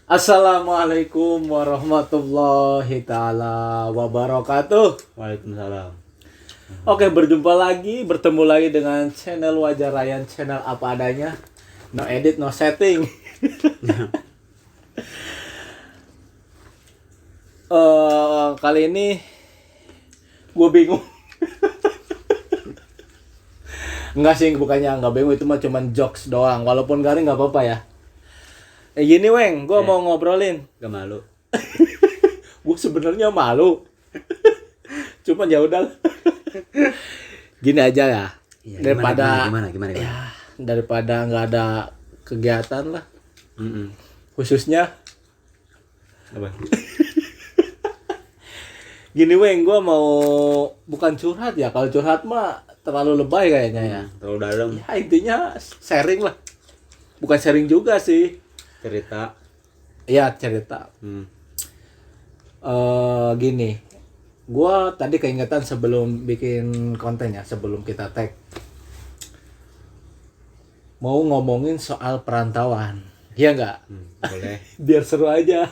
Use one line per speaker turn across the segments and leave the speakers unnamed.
Assalamualaikum warahmatullahi taala wabarakatuh.
Waalaikumsalam.
Oke, bertemu lagi dengan channel Wajar Ryan, channel apa adanya. No edit, no setting. Kali ini gue bingung. Enggak sih, bukannya enggak bingung, itu mah cuman jokes doang. Walaupun garing enggak apa-apa ya. Gini Weng, gue mau ngobrolin.
Gak malu.
Gue sebenarnya malu. Cuman ya udah. Gini aja ya.
Iya,
Daripada
gimana?
ya, daripada nggak ada kegiatan lah.
Mm-mm.
Khususnya
Apa?
gini Weng, gue mau bukan curhat ya. Kalau curhat mah terlalu lebay kayaknya ya.
Terlalu dalam
Ya intinya sharing lah. Bukan sharing juga sih.
cerita.
Iya cerita.
Hmm.
Gini, gue tadi keingetan sebelum bikin konten ya, sebelum kita tag, mau ngomongin soal perantauan, iya nggak?
Boleh.
Biar seru aja.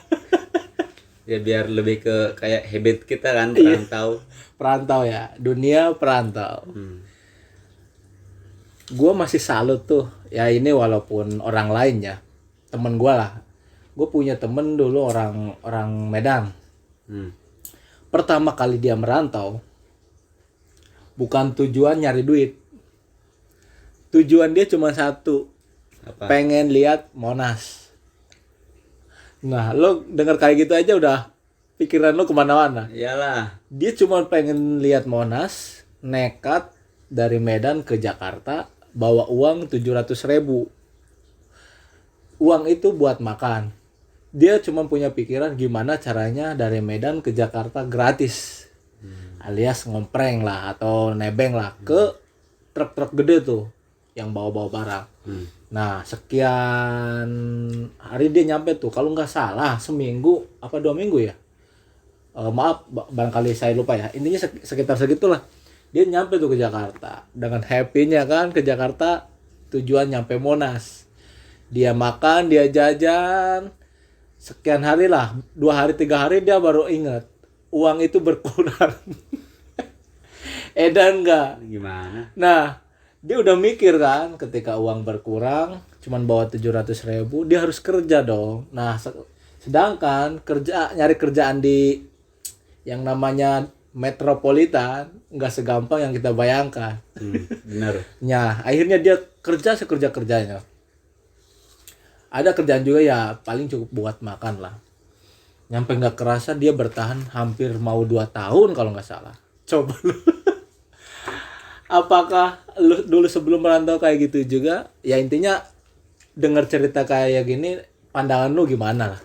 Ya biar lebih ke kayak habit kita kan
Iya.
perantau.
Perantau ya, dunia perantau. Gue masih salut tuh, ya ini walaupun orang lain ya, temen gue lah. Gue punya temen dulu orang Medan.
Hmm.
Pertama kali dia merantau, bukan tujuan nyari duit. Tujuan dia cuma satu,
Apa?
pengen lihat Monas. Nah, lo denger kayak gitu aja udah pikiran lo kemana-mana.
Iyalah.
Dia cuma pengen lihat Monas, nekat dari Medan ke Jakarta, bawa uang 700.000. Uang itu buat makan. Dia cuma punya pikiran gimana caranya dari Medan ke Jakarta gratis. Alias ngompreng lah atau nebeng lah ke truk-truk gede tuh yang bawa-bawa barang. Nah, sekian hari dia nyampe tuh. Kalau nggak salah seminggu apa 2 minggu ya. Maaf, barangkali saya lupa ya. Intinya sekitar segitulah. Dia nyampe tuh ke Jakarta. Dengan happy-nya kan ke Jakarta, tujuan nyampe Monas. Dia makan, dia jajan. Sekian hari lah, 2 hari 3 hari dia baru ingat uang itu berkurang. Edan enggak?
Gimana?
Nah, dia udah mikir kan ketika uang berkurang, cuman bawa 700.000, dia harus kerja dong. Nah, sedangkan nyari kerjaan di yang namanya metropolitan nggak segampang yang kita bayangkan.
Benar.
Nah, akhirnya dia kerja sekerja-kerjanya. Ada kerjaan juga ya paling cukup buat makan lah. Nyampe nggak kerasa dia bertahan hampir mau 2 tahun kalau nggak salah. Coba lu. Apakah lu dulu sebelum merantau kayak gitu juga? Ya intinya dengar cerita kayak gini, pandangan lu gimana lah?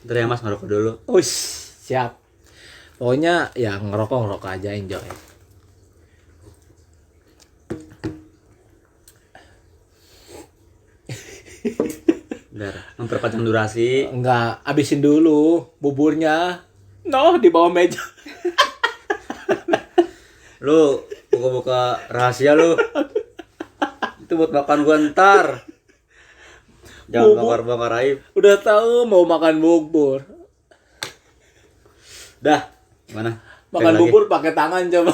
Ntar ya Mas ngerokok dulu.
Ush, siap. Pokoknya ya ngerokok aja, enjoy.
Bentar. Memperpanjang durasi.
Enggak, abisin dulu buburnya. No, di bawah meja.
Lu buka-buka rahasia lu. Itu buat makan gua ntar. Jangan
Bubur.
bakar-bakar aib.
Udah tahu mau makan bubur.
Dah. Mana?
Makan
Lagi.
bubur pakai tangan coba.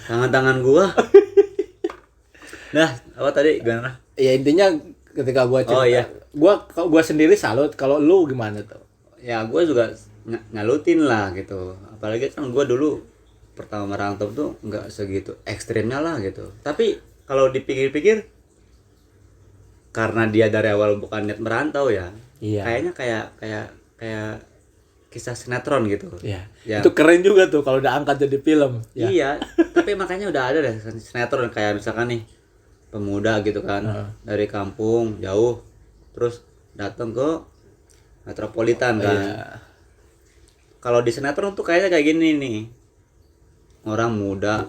Tangan-tangan gua. Dah, apa tadi gimana?
Ya intinya ketika gua cerita,
Oh, iya.
gua sendiri salut. Kalau lu gimana tuh?
Ya gue juga nyalutin lah gitu, apalagi kan gue dulu pertama merantau tuh nggak segitu ekstrimnya lah gitu, tapi kalau dipikir-pikir karena dia dari awal bukan niat merantau ya,
Iya.
kayaknya kayak kisah sinetron gitu.
Ya.
Ya.
Itu keren juga tuh kalau udah angkat jadi film. Ya.
Iya, tapi makanya udah ada deh sinetron kayak misalkan nih pemuda gitu kan, dari kampung jauh terus datang ke metropolitan kan.
Iya.
Kalau di sinetron tuh kayaknya kayak gini nih. Pemuda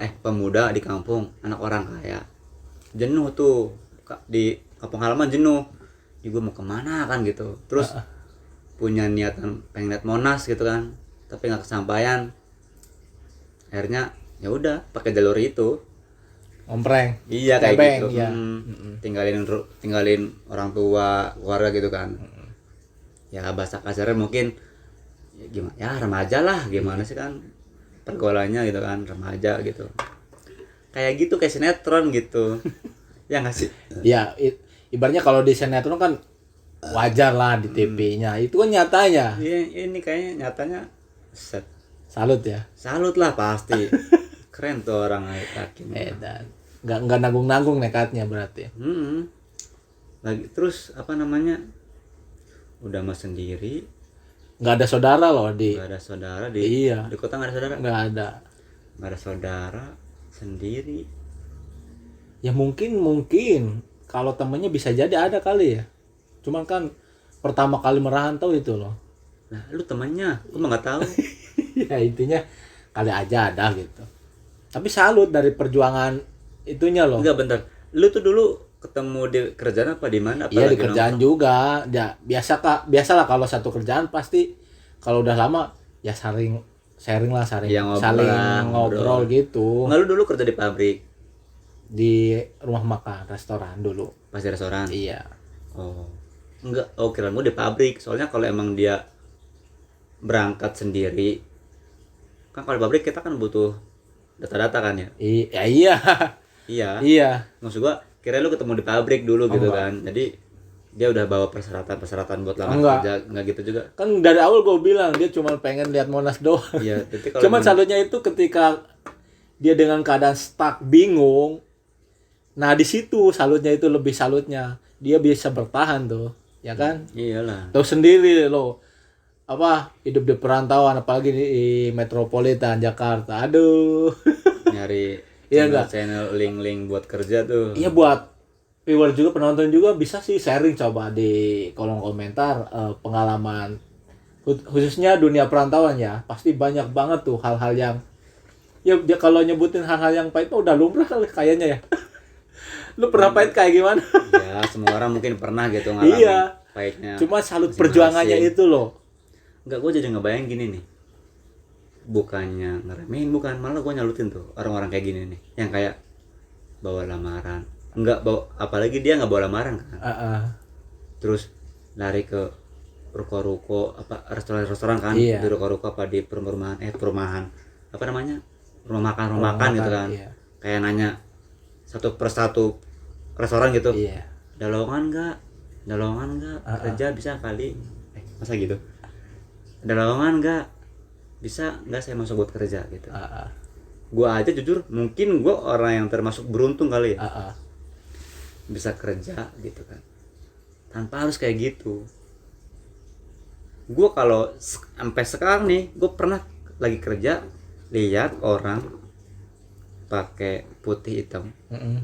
di kampung, anak orang kaya. Jenuh tuh di kampung halaman jenuh. Juga mau kemana kan gitu. Terus punya niatan pengen lihat Monas gitu kan. Tapi nggak kesampaian. Akhirnya ya udah pakai jalur itu.
ngompreng.
Iya kayak
Nebeng,
gitu.
ya.
Tinggalin orang tua, keluarga gitu kan. Ya bahasa kasarnya mungkin ya gimana? Ya remaja lah, gimana sih kan pergaulannya gitu kan, remaja gitu. Kayak gitu kayak sinetron gitu. Ya nggak sih?
Ya, ibaratnya kalau di sinetron kan wajar lah di TV-nya. Itu kan nyatanya.
Ini kayaknya nyatanya set.
Salut ya.
Salut lah pasti. Keren tuh orang laki.
Edan. Nggak nanggung-nanggung nekatnya berarti.
Lagi terus apa namanya? Udah mah sendiri,
Nggak ada saudara loh
nggak ada saudara di
Iya.
di kota nggak ada saudara.
Nggak ada.
Nggak ada saudara, sendiri.
Ya mungkin kalau temennya bisa jadi ada kali ya. Cuman kan pertama kali merantau itu loh.
Nah, lu temannya, gua mah nggak tahu.
Ya intinya kali aja ada gitu. Tapi salut dari perjuangan itunya loh.
Enggak bentar. Lu tuh dulu ketemu di kerjaan apa di mana? Apa
Iya di
lagi
kerjaan
nongkrong?
juga. Ya biasalah kalau satu kerjaan pasti kalau udah lama ya sharing lah,
Iya, ngobrol
saling
lah,
ngobrol gitu.
Nggak, lu dulu kerja di pabrik,
Di rumah makan, restoran dulu.
pas di restoran.
Iya.
Oh. Enggak, oh kira gua di pabrik. Soalnya kalau emang dia berangkat sendiri, kan kalau di pabrik kita kan butuh data-data kan ya.
Iya.
Iya.
Iya.
Maksud gua kira lu ketemu di pabrik dulu gitu
Enggak.
kan. Jadi dia udah bawa persyaratan buat lamar
Enggak.
kerja, enggak gitu juga.
Kan dari awal gue bilang dia cuma pengen lihat Monas doang.
Iya, tapi kalau
Cuman
emang-
salutnya itu ketika dia dengan keadaan stuck, bingung. Nah, di situ salutnya itu lebih salutnya. Dia bisa bertahan tuh, ya kan?
iyalah.
Tahu sendiri lo. Apa hidup di perantauan apalagi di metropolitan Jakarta. Aduh.
Nyari
Iya enggak?
channel link-link buat kerja tuh.
Iya buat viewer juga penonton juga bisa sih sharing coba di kolom komentar pengalaman khususnya dunia perantauan ya. Pasti banyak banget tuh hal-hal yang ya dia kalau nyebutin hal-hal yang pahit mah udah lumrah kali kayaknya ya. Lu pernah pahit kayak gimana?
Ya, semua orang mungkin pernah gitu ngalamin
Iya.
pahitnya.
Cuma salut
masing-masing.
perjuangannya itu loh.
Enggak, gue jadi ngebayang gini nih. Bukannya ngeremehin, bukan, malah gue nyalutin tuh orang-orang kayak gini nih, yang kayak bawa lamaran. Enggak bawa, apalagi dia nggak bawa lamaran kan. Terus lari ke ruko-ruko apa restoran-restoran kan,
Iya.
di ruko-ruko apa di perumahan apa namanya, rumah makan gitu kan.
Iya.
Kayak nanya satu persatu restoran gitu,
Iya.
ada lowongan nggak kerja bisa kali, masa gitu, ada lowongan nggak, bisa nggak saya masuk buat kerja gitu. Gua aja jujur mungkin gua orang yang termasuk beruntung kali ya, bisa kerja gitu kan tanpa harus kayak gitu. Gua kalau sampai sekarang nih, gua pernah lagi kerja lihat orang pakai putih hitam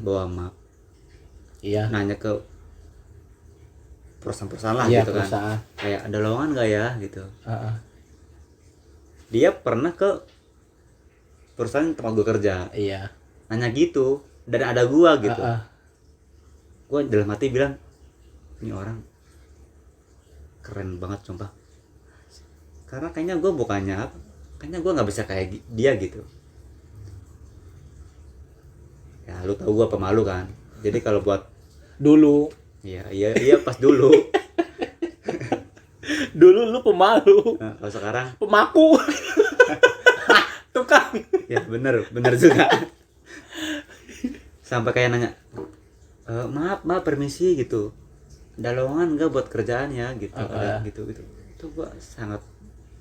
bawa map,
Iya.
nanya ke perusahaan-perusahaan lah
Iya,
gitu kan,
perusahaan.
kayak ada lowongan nggak ya gitu.
Heeh.
Dia pernah ke perusahaan tempat gua kerja,
Iya.
nanya gitu, dan ada gua gitu. Gua dalam hati bilang, ini orang keren banget sumpah, karena kayaknya gua bukannya apa, kayaknya gua nggak bisa kayak dia gitu. Ya lu tahu gua pemalu kan, jadi kalau buat
Dulu
iya pas dulu.
dulu lu pemalu,
Nah, kalau sekarang
pemaku. Tukang.
ya bener juga. Sampai kayak nanya, maaf permisi gitu, ada lowongan nggak buat kerjaan ya gitu, ada gitu. Itu gua sangat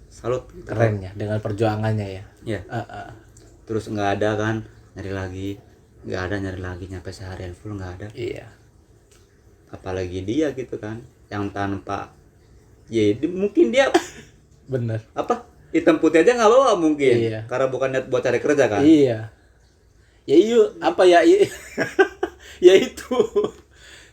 salut gitu.
Keren ya dengan perjuangannya ya.
Ya. Terus nggak ada kan, nyari lagi nyampe seharian full nggak ada.
Iya.
Apalagi dia gitu kan, yang tanpa mungkin dia
Bener.
apa hitam putih aja nggak bawa mungkin.
Iya.
Karena bukan niat buat cari kerja kan.
Iya. Ya iyo apa ya ya itu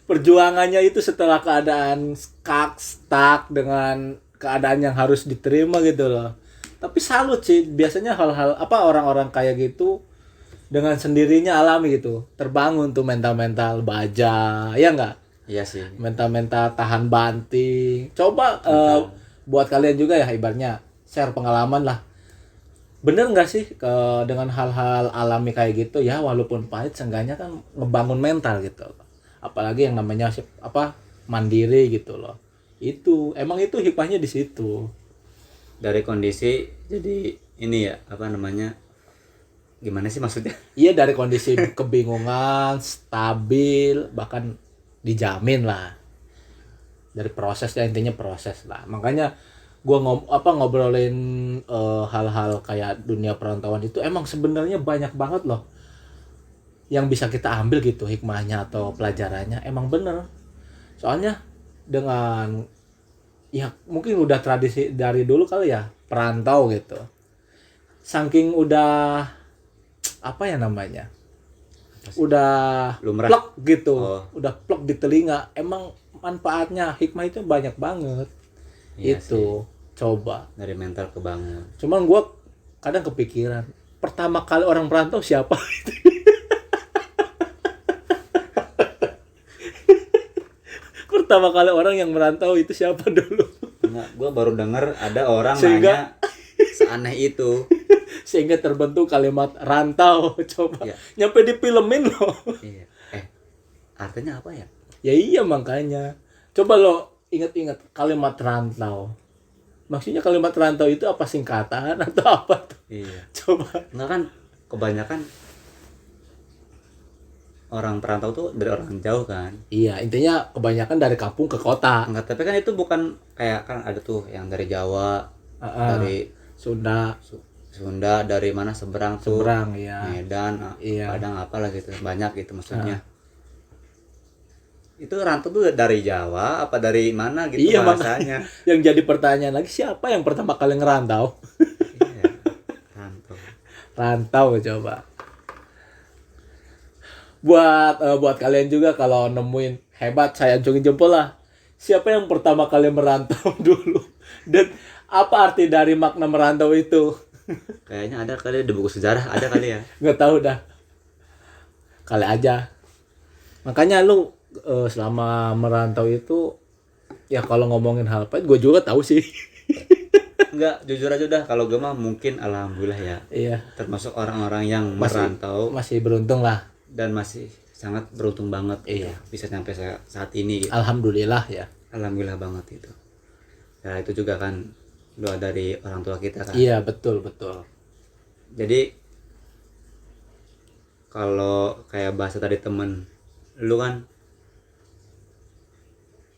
perjuangannya itu setelah keadaan stuck dengan keadaan yang harus diterima gitu loh. Tapi salut sih biasanya hal-hal apa orang-orang kayak gitu dengan sendirinya alami gitu. Terbangun tuh mental-mental baja, ya enggak?
Iya sih.
Mental-mental tahan banting. Coba buat kalian juga ya ibaratnya share pengalaman lah. bener nggak sih dengan hal-hal alami kayak gitu ya, walaupun pahit seenggaknya kan ngebangun mental gitu, apalagi yang namanya apa, mandiri gitu loh. Itu emang itu hikmahnya di situ.
Dari kondisi jadi ini ya, apa namanya, gimana sih maksudnya?
Iya, dari kondisi kebingungan stabil bahkan dijamin lah, dari prosesnya, intinya proses lah. Makanya gua ngobrolin hal-hal kayak dunia perantauan itu emang sebenarnya banyak banget loh yang bisa kita ambil gitu hikmahnya atau pelajarannya, emang bener. Soalnya dengan ya mungkin udah tradisi dari dulu kali ya perantau gitu, saking udah apa ya namanya, udah
Lumrah.
plek gitu,
Oh.
udah plek di telinga, emang manfaatnya hikmah itu banyak banget.
Iya
Itu coba,
Dari mental kebangun.
cuman gua kadang kepikiran pertama kali orang merantau siapa. Pertama kali orang yang merantau itu siapa dulu?
Enggak, gue baru denger ada orang
Sehingga-
nanya seaneh itu.
Sehingga terbentuk kalimat rantau. Coba
Iya.
nyampe difilmin loh.
Iya. Artinya apa ya?
Ya iya, makanya coba lo ingat-ingat kalimat rantau, maksudnya kalimat rantau itu apa, singkatan atau apa tuh?
Iya.
Coba.
Enggak kan, kebanyakan orang perantau tuh dari orang jauh kan.
Iya, intinya kebanyakan dari kampung ke kota.
Enggak, tapi kan itu bukan kayak, kan ada tuh yang dari Jawa, dari
Sunda,
Sunda, dari mana seberang tuh,
seberang ya.
Medan,
Iya.
Padang, apalah gitu, banyak gitu maksudnya. Itu rantau tuh dari Jawa apa dari mana gitu
Iya,
bahasanya.
Yang jadi pertanyaan lagi, siapa yang pertama kali ngerantau?
Iya, rantau.
Rantau coba. Buat kalian juga kalau nemuin hebat, saya acungin jempol lah. Siapa yang pertama kali merantau dulu? Dan apa arti dari makna merantau itu?
Kayaknya ada kali di buku sejarah, ada kali ya.
Nggak tahu dah. Kali aja. Makanya lu selama merantau itu ya kalau ngomongin hal pahit gue juga tahu sih.
Enggak, jujur aja dah, kalau gue mah mungkin alhamdulillah ya.
Iya.
Termasuk orang-orang yang merantau
Masih beruntung lah.
dan masih sangat beruntung banget gitu.
Iya.
Bisa sampai saat ini gitu.
Alhamdulillah ya.
Alhamdulillah banget itu. Ya itu juga kan doa dari orang tua kita kan.
Iya, betul.
Jadi kalau kayak bahasa tadi temen lu kan,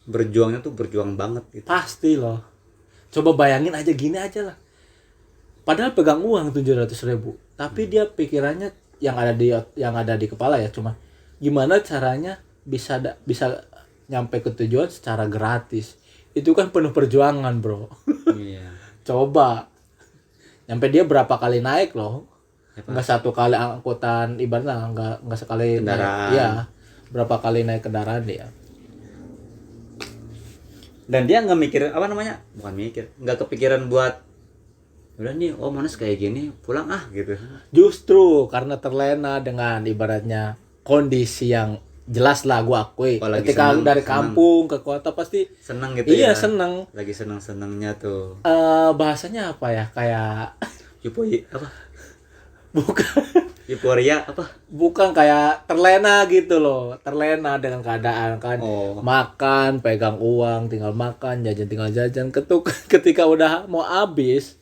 berjuangnya tuh berjuang banget gitu.
Pasti loh. Coba bayangin aja, gini aja lah. Padahal pegang uang 700.000, tapi dia pikirannya yang ada di kepala ya cuma gimana caranya bisa nyampe ke tujuan secara gratis. Itu kan penuh perjuangan, bro.
Iya.
Coba nyampe dia berapa kali naik loh.
Apa?
Nggak satu kali angkutan, ibaratnya nggak sekali
Kendaraan.
naik. Iya, berapa kali naik kendaraan dia.
Dan dia nggak mikir apa namanya, bukan mikir, nggak kepikiran buat udah nih, oh Monas kayak gini, pulang gitu.
Justru karena terlena dengan ibaratnya kondisi yang jelas lah, gue akui.
Oh, lagi
Ketika
seneng,
dari kampung ke kota pasti
Seneng gitu
iya
ya.
seneng.
Lagi seneng-senengnya tuh.
Bahasanya apa ya, kayak
Apa?
bukan
Euforia apa?
bukan kayak terlena gitu loh, terlena dengan keadaan kan.
Oh.
Makan, pegang uang, tinggal makan, jajan tinggal jajan. Ketika udah mau habis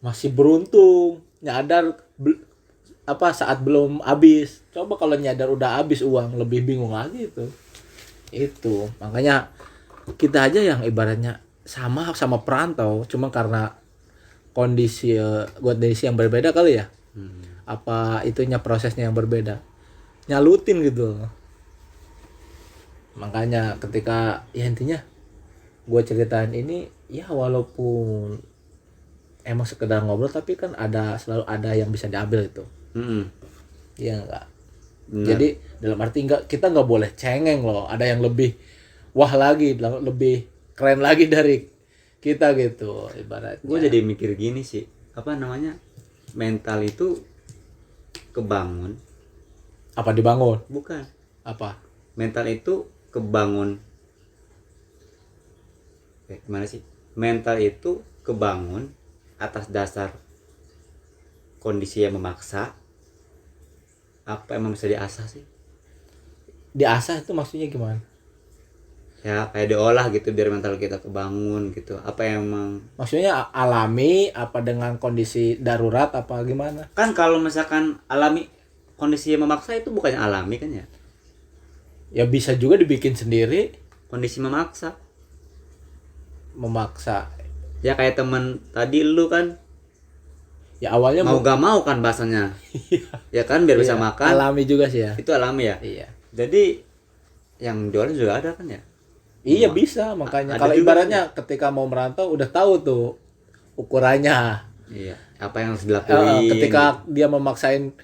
masih beruntung nyadar saat belum habis. Coba kalau nyadar udah habis uang, lebih bingung lagi itu. Makanya kita aja yang ibaratnya sama perantau, cuma karena kondisi yang berbeda kali ya. Apa itunya, prosesnya yang berbeda, nyalutin gitu. Makanya ketika ya intinya gue ceritain ini ya, walaupun emang sekedar ngobrol, tapi kan selalu ada yang bisa diambil itu. Iya enggak?
Benar.
Jadi dalam arti kita nggak boleh cengeng loh. Ada yang lebih wah lagi, lebih keren lagi dari kita gitu ibaratnya.
Gue jadi mikir gini sih, apa namanya, mental itu kebangun.
Apa dibangun?
Bukan.
Apa?
Mental itu kebangun. Gimana sih? Mental itu kebangun atas dasar kondisi yang memaksa, apa emang bisa diasah sih?
Diasah itu maksudnya gimana?
Ya kayak diolah gitu biar mental kita kebangun gitu. Apa emang
Maksudnya alami apa dengan kondisi darurat apa gimana?
kan kalau misalkan alami kondisi yang memaksa itu bukannya alami kan ya?
Ya bisa juga dibikin sendiri,
Kondisi memaksa.
memaksa.
Ya kayak temen tadi lu kan
Ya awalnya
mau gak mau kan bahasanya. Ya kan biar bisa
iya,
makan.
alami juga sih ya.
Itu alami ya.
Iya.
Jadi yang jualan juga ada kan ya?
Iya bisa, makanya
Ada
kalau
juga
ibaratnya ketika mau merantau udah tahu tuh ukurannya.
Iya. Apa yang harus dilakuin?
Ketika dia memaksain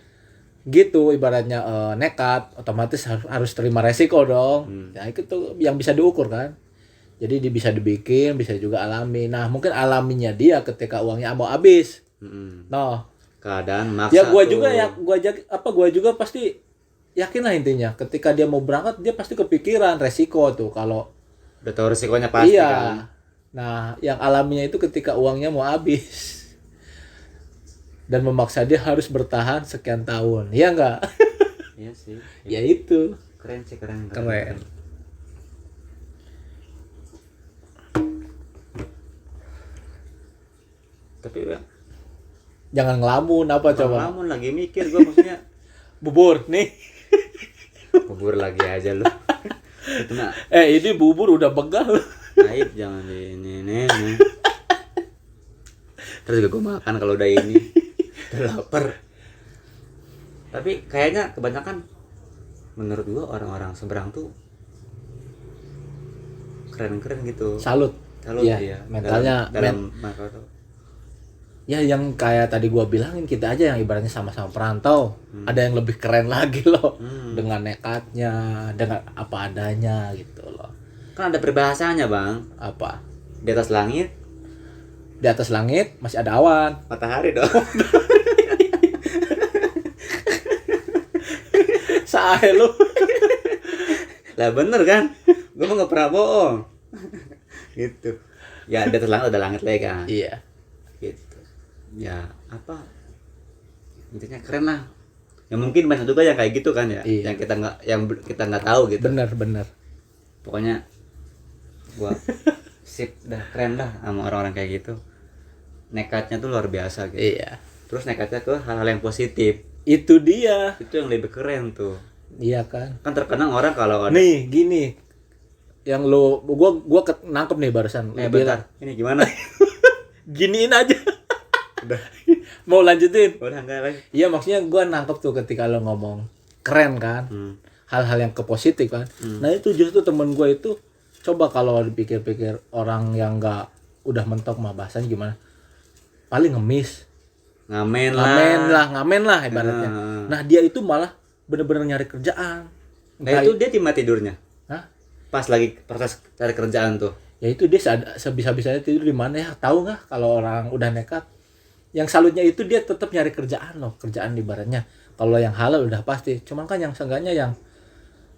gitu ibaratnya nekat, otomatis harus terima resiko dong. Ya itu tuh yang bisa diukur kan. Jadi dia bisa dibikin, bisa juga alami. Nah, mungkin alaminya dia ketika uangnya mau habis.
Mm-mm.
Nah,
Keadaan maksa
ya gua
tuh.
juga ya gua juga pasti yakin lah intinya ketika dia mau berangkat dia pasti kepikiran resiko tuh kalau
Udah tahu resikonya pasti
iya.
kan.
Nah, yang alaminya itu ketika uangnya mau habis dan memaksa dia harus bertahan sekian tahun. Iya enggak?
Iya sih.
Ya itu.
Keren sih, keren.
Keren.
Tapi ya,
Jangan ngelamun apa coba.
lamun lagi mikir gua maksudnya
Bubur nih.
bubur lagi aja lu. Itu mah
Ini bubur udah begal.
aib jangan di ini. Terus juga gua makan kalau udah ini. Udah lapar. Tapi kayaknya kebanyakan menurut gua orang-orang seberang tuh keren-keren gitu.
Salut.
Salut
Iya,
ya.
mentalnya
dalam makro.
ya yang kayak tadi gua bilangin kita aja yang ibaratnya sama-sama perantau. Ada yang lebih keren lagi loh. Dengan nekatnya, dengan apa adanya gitu loh.
Kan ada peribahasanya, Bang.
Apa?
Di atas langit
Di atas langit masih ada awan.
matahari dong.
Sae lu.
Lah bener kan? Gue mah gak pernah bohong. Gitu. Ya di atas langit ada langit lagi kan.
Iya.
Gitu. Ya apa? Intinya keren lah. Ya mungkin banyak juga yang kayak gitu kan ya.
Iya.
Yang kita nggak tahu gitu.
Bener.
Pokoknya gua sip dah, keren dah sama orang-orang kayak gitu. Nekatnya tuh luar biasa gitu.
Iya.
Terus nekatnya ke hal-hal yang positif.
Itu dia.
Itu yang lebih keren tuh.
Iya kan.
Kan terkadang orang kalau ada
Nih, gini. Yang lu gua nangkep nih barusan. Lu bilang,
bentar. Ini gimana?
giniin aja.
Udah.
Mau lanjutin?
Udah enggak lagi.
Iya, maksudnya gua nangkep tuh ketika lu ngomong keren kan. Hal-hal yang ke positif kan. Nah, itu justru temen gua itu coba kalau dipikir-pikir orang yang nggak udah mentok mah bahasanya gimana? Paling ngemis.
Ngamen
Ngamen lah ibaratnya. Nah, dia itu malah bener-bener nyari kerjaan.
Nah itu dia timah tidurnya.
Hah?
Pas lagi proses cari kerjaan tuh.
Ya itu dia sebisa-bisanya tidur di mana ya? Tahu nggak kalau orang udah nekat? Yang salutnya itu dia tetap nyari kerjaan loh, kerjaan ibaratnya. Kalau yang halal udah pasti. Cuman kan yang seenggaknya yang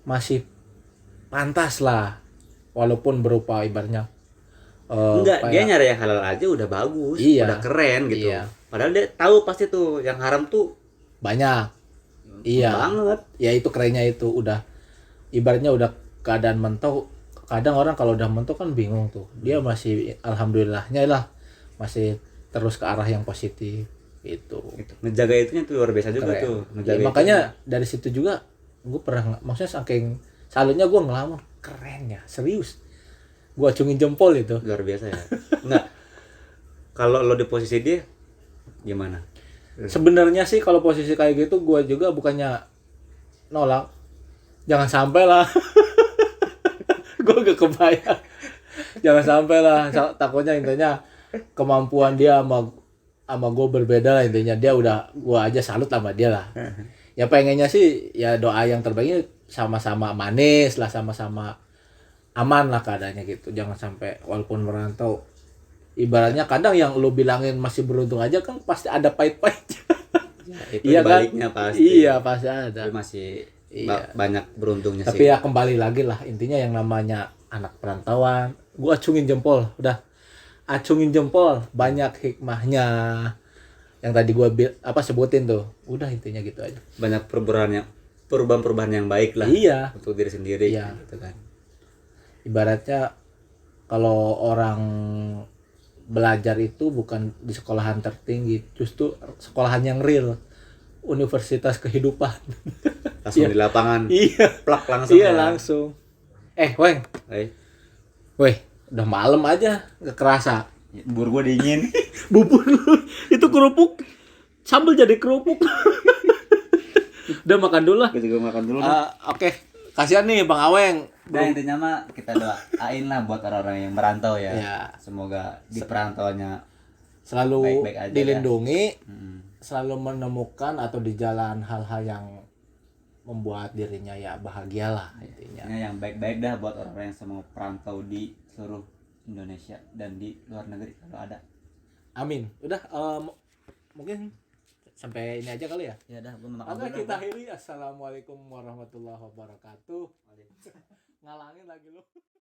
masih pantas lah, walaupun berupa ibaratnya.
Enggak, dia nyari yang halal aja udah bagus,
Iya,
udah keren gitu.
iya.
Padahal dia tahu pasti tuh yang haram tuh
Banyak. Iya.
banget.
Ya itu kerennya itu udah ibaratnya udah keadaan mentok. Kadang orang kalau udah mentok kan bingung tuh. Dia masih alhamdulillahnya lah masih terus ke arah yang positif itu.
Gitu. Ngejaga itunya tuh luar biasa juga
Keren.
tuh.
Ya,
Ngejaga
makanya dari situ juga gue pernah maksudnya saking salutnya gue ngelamar keren ya serius. Gue acungin jempol itu.
luar biasa ya. Enggak. Kalau lo di posisi dia gimana?
Sebenarnya sih kalau posisi kayak gitu gue juga bukannya nolak. Jangan sampai lah. Gue gak kebayang. Jangan sampai lah. Takutnya intinya kemampuan dia sama gue berbeda lah intinya. Dia udah gue aja salut sama dia lah. Ya pengennya sih ya doa yang terbaiknya sama-sama manis lah, sama-sama aman lah keadaannya gitu. Jangan sampai walaupun merantau ibaratnya kadang yang lu bilangin masih beruntung aja kan pasti ada pahit-pahitnya.
Ya, itu
Iya kan?
baliknya pasti.
Iya pasti ada.
Tapi masih
Iya.
banyak beruntungnya
Tapi
sih.
ya kembali lagi lah intinya yang namanya anak perantauan, gua acungin jempol, udah acungin jempol, banyak hikmahnya. yang tadi gua sebutin tuh. Udah intinya gitu aja.
Banyak perubahan-perubahan yang baik lah
Iya.
untuk diri sendiri
Iya.
gitu kan.
Ibaratnya kalau orang belajar itu bukan di sekolahan tertinggi, justru sekolahan yang real, universitas kehidupan.
Langsung
Iya.
di lapangan
Iya.
plak langsung
Iya
ya.
langsung. Weng, weh, udah malam aja, nggak kerasa.
Bubur gua dingin.
Bubur lu, itu kerupuk, sambal jadi kerupuk. Udah makan dulu lah.
Gua juga makan dulu.
Oke, kasihan nih Bang Aweng.
Nah, intinya mah kita doain lah buat orang-orang yang merantau ya.
Ya.
Semoga di perantauannya
Selalu
baik-baik aja
dilindungi,
Mm.
selalu menemukan atau di jalan hal-hal yang membuat dirinya ya bahagialah intinya.
Intinya yang baik-baik dah buat orang-orang yang semua perantau di seluruh Indonesia dan di luar negeri kalau ada.
Amin. Udah mungkin sampai ini aja kali ya.
Ya dah, gua mau makan
Oke,
dulu.
kita akhiri. Assalamualaikum warahmatullahi wabarakatuh. Ngalangin lagi lu.